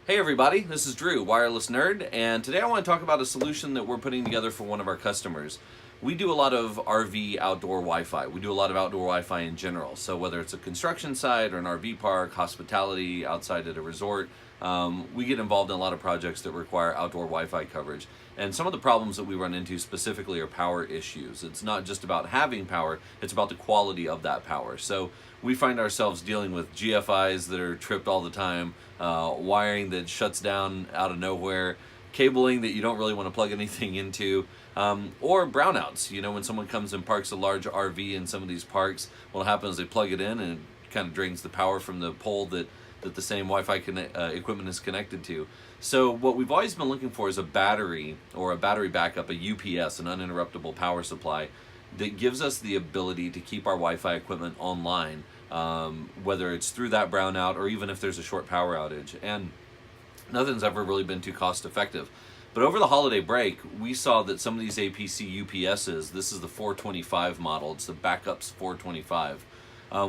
Hey everybody, this is Drew, Wireless Nerd, and today I want to talk about a solution that we're putting together for one of our customers. We do a lot of RV outdoor Wi-Fi. We do a lot of outdoor Wi-Fi in general. So whether it's a construction site or an RV park, hospitality, outside at a resort, we get involved in a lot of projects that require outdoor Wi-Fi coverage. And some of the problems that we run into specifically are power issues. It's not just about having power, it's about the quality of that power. So we find ourselves dealing with GFIs that are tripped all the time, wiring that shuts down out of nowhere, cabling that you don't really want to plug anything into, or brownouts. You know, when someone comes and parks a large RV in some of these parks, what happens is they plug it in and it kind of drains the power from the pole that the same Wi-Fi equipment is connected to. So what we've always been looking for is a battery or a battery backup, a UPS, an uninterruptible power supply, that gives us the ability to keep our Wi-Fi equipment online, whether it's through that brownout or even if there's a short power outage. And nothing's ever really been too cost effective. But over the holiday break, we saw that some of these APC UPSs, this is the 425 model, it's the Backups 425.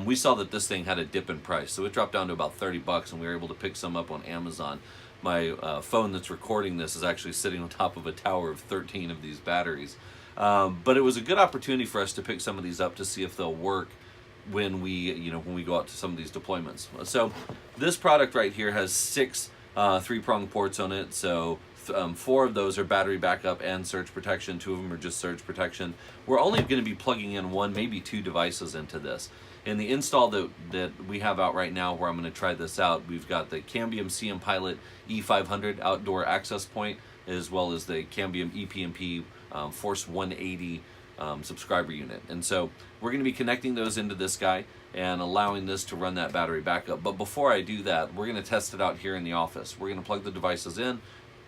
We saw that this thing had a dip in price, so it dropped down to about 30 bucks, and we were able to pick some up on Amazon. My phone that's recording this is actually sitting on top of a tower of 13 of these batteries. But it was a good opportunity for us to pick some of these up to see if they'll work when we go out to some of these deployments. So this product right here has 6 3-prong ports on it. So 4 of those are battery backup and surge protection. 2 of them are just surge protection. We're only going to be plugging in 1, maybe 2 devices into this. In the install that we have out right now, where I'm going to try this out, we've got the Cambium CM Pilot E500 outdoor access point, as well as the Cambium EPMP Force 180 subscriber unit. And so we're going to be connecting those into this guy and allowing this to run that battery backup. But before I do that, we're going to test it out here in the office. We're going to plug the devices in,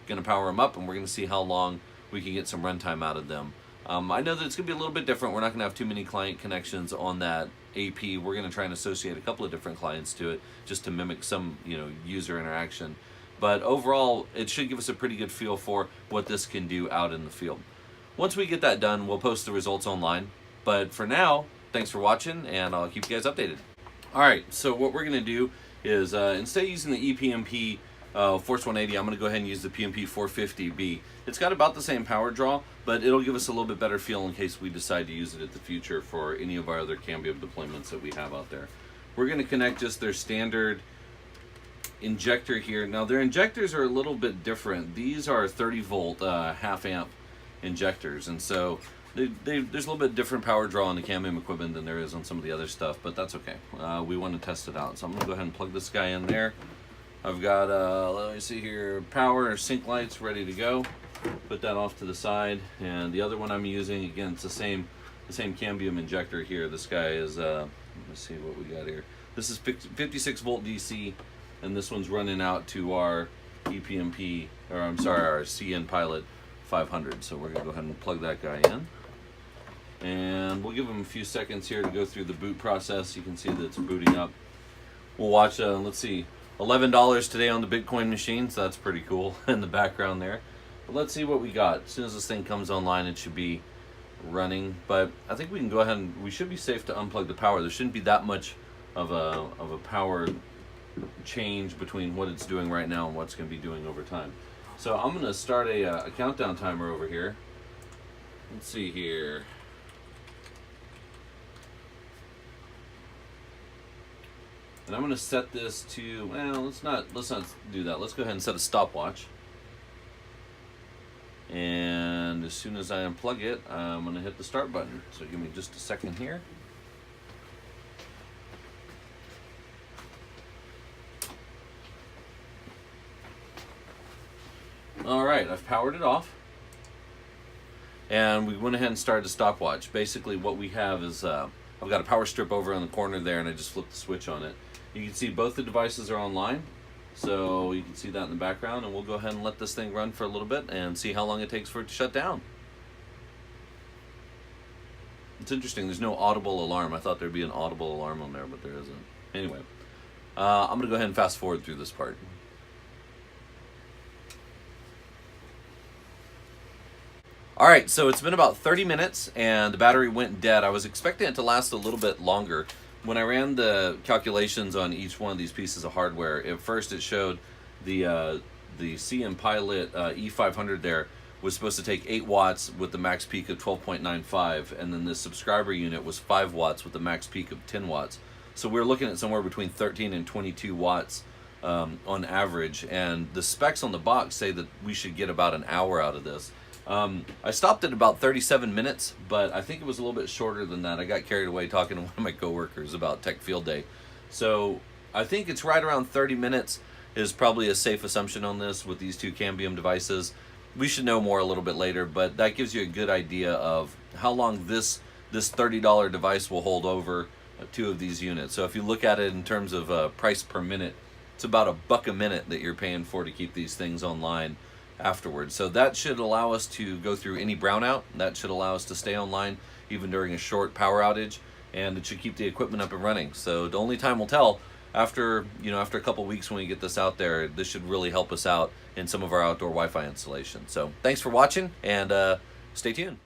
going to power them up, and we're going to see how long we can get some runtime out of them. I know that it's going to be a little bit different. We're not going to have too many client connections on that AP. We're going to try and associate a couple of different clients to it just to mimic some, user interaction. But overall, it should give us a pretty good feel for what this can do out in the field. Once we get that done, we'll post the results online. But for now, thanks for watching, and I'll keep you guys updated. All right, so what we're going to do is instead of using the EPMP Force 180, I'm going to go ahead and use the PMP 450B. It's got about the same power draw, but it'll give us a little bit better feel in case we decide to use it at the future for any of our other Cambium deployments that we have out there. We're going to connect just their standard injector here. Now their injectors are a little bit different. These are 30 volt half amp injectors, and so there's a little bit different power draw on the Cambium equipment than there is on some of the other stuff, but that's okay. We want to test it out, so I'm going to go ahead and plug this guy in there. I've got, let me see here, power sync lights ready to go. Put that off to the side. And the other one I'm using, again, it's the same Cambium injector here. This guy is, let's see what we got here. This is 56 volt DC, and this one's running out to our EPMP, or I'm sorry, our CN Pilot 500. So we're going to go ahead and plug that guy in. And we'll give him a few seconds here to go through the boot process. You can see that it's booting up. We'll watch, let's see, $11 today on the Bitcoin machine, so that's pretty cool in the background there. But let's see what we got. As soon as this thing comes online, it should be running. But I think we can go ahead and we should be safe to unplug the power. There shouldn't be that much of a power change between what it's doing right now and what's going to be doing over time. So I'm going to start a countdown timer over here. Let's see here. And I'm going to set this to, well, let's not do that. Let's go ahead and set a stopwatch. And as soon as I unplug it, I'm going to hit the start button. So give me just a second here. All right, I've powered it off. And we went ahead and started a stopwatch. Basically what we have is, I've got a power strip over on the corner there, and I just flipped the switch on it. You can see both the devices are online, so you can see that in the background, and we'll go ahead and let this thing run for a little bit and see how long it takes for it to shut down. It's interesting, there's no audible alarm. I thought there'd be an audible alarm on there, but there isn't. Anyway, I'm going to go ahead and fast forward through this part. Alright, so it's been about 30 minutes and the battery went dead. I was expecting it to last a little bit longer. When I ran the calculations on each one of these pieces of hardware, at first it showed The CM Pilot E500 there was supposed to take 8 watts with the max peak of 12.95, and then the subscriber unit was 5 watts with the max peak of 10 watts. So we're looking at somewhere between 13 and 22 watts on average, and the specs on the box say that we should get about an hour out of this. I stopped at about 37 minutes, but I think it was a little bit shorter than that. I got carried away talking to one of my coworkers about Tech Field Day. So I think it's right around 30 minutes is probably a safe assumption on this with these two Cambium devices. We should know more a little bit later, but that gives you a good idea of how long this $30 device will hold over 2 of these units. So if you look at it in terms of price per minute, it's about $1 a minute that you're paying for to keep these things online afterwards. So that should allow us to go through any brownout. That should allow us to stay online even during a short power outage, and it should keep the equipment up and running. So the only time will tell after a couple weeks when we get this out there. This should really help us out in some of our outdoor Wi-Fi installation. So thanks for watching, and stay tuned.